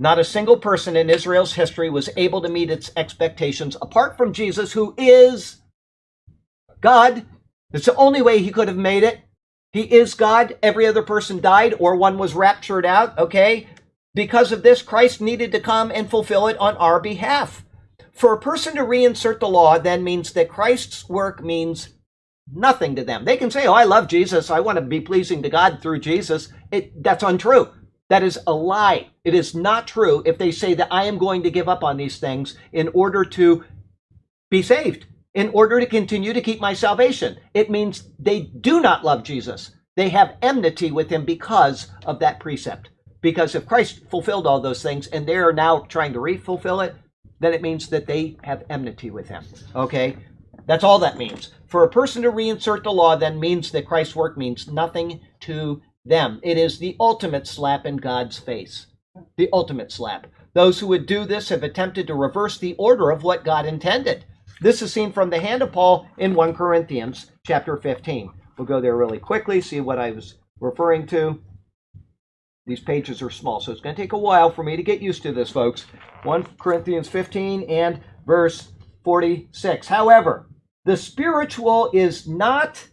Not a single person in Israel's history was able to meet its expectations apart from Jesus, who is God. It's the only way he could have made it. He is God. Every other person died or one was raptured out, okay? Because of this, Christ needed to come and fulfill it on our behalf. For a person to reinsert the law then means that Christ's work means nothing to them. They can say, oh, I love Jesus. I want to be pleasing to God through Jesus. That's untrue. That is a lie. It is not true if they say that I am going to give up on these things in order to be saved, in order to continue to keep my salvation. It means they do not love Jesus. They have enmity with him because of that precept. Because if Christ fulfilled all those things and they are now trying to re-fulfill it, then it means that they have enmity with him. Okay? That's all that means. For a person to reinsert the law then means that Christ's work means nothing to them. It is the ultimate slap in God's face. The ultimate slap. Those who would do this have attempted to reverse the order of what God intended. This is seen from the hand of Paul in 1 Corinthians chapter 15. We'll go there really quickly, see what I was referring to. These pages are small, so it's going to take a while for me to get used to this, folks. 1 Corinthians 15 and verse 46. However, the spiritual is not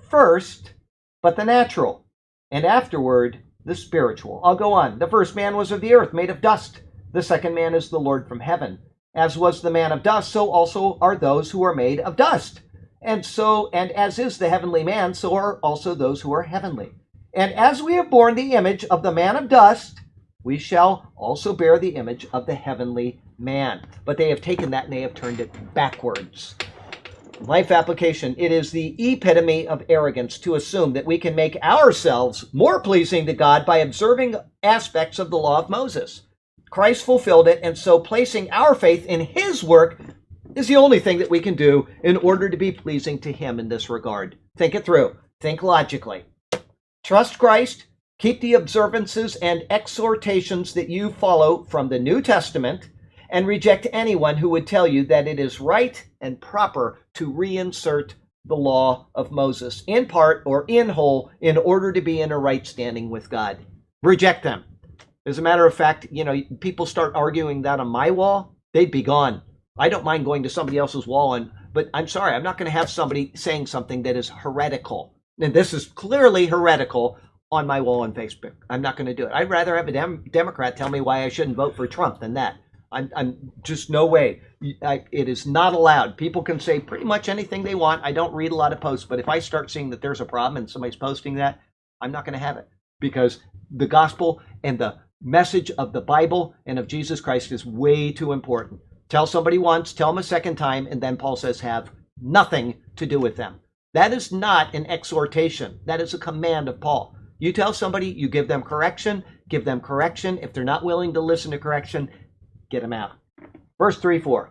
first, but the natural, and afterward the spiritual. I'll go on. The first man was of the earth, made of dust. The second man is the Lord from heaven. As was the man of dust, so also are those who are made of dust. And as is the heavenly man, so are also those who are heavenly. And as we have borne the image of the man of dust, we shall also bear the image of the heavenly man. But they have taken that and they have turned it backwards. Life application. It is the epitome of arrogance to assume that we can make ourselves more pleasing to God by observing aspects of the law of Moses. Christ fulfilled it, and so placing our faith in his work is the only thing that we can do in order to be pleasing to him in this regard. Think it through. Think logically. Trust Christ, keep the observances and exhortations that you follow from the New Testament, and reject anyone who would tell you that it is right and proper to reinsert the law of Moses, in part or in whole, in order to be in a right standing with God. Reject them. As a matter of fact, people start arguing that on my wall, they'd be gone. I don't mind going to somebody else's wall, but I'm sorry, I'm not going to have somebody saying something that is heretical. And this is clearly heretical on my wall on Facebook. I'm not going to do it. I'd rather have a Democrat tell me why I shouldn't vote for Trump than that. I'm just no way. It is not allowed. People can say pretty much anything they want. I don't read a lot of posts, but if I start seeing that there's a problem and somebody's posting that, I'm not going to have it, because the gospel and the message of the Bible and of Jesus Christ is way too important. Tell somebody once, tell them a second time, and then Paul says have nothing to do with them. That is not an exhortation. That is a command of Paul. You tell somebody, you give them correction, give them correction. If they're not willing to listen to correction, get them out. Verse 3-4.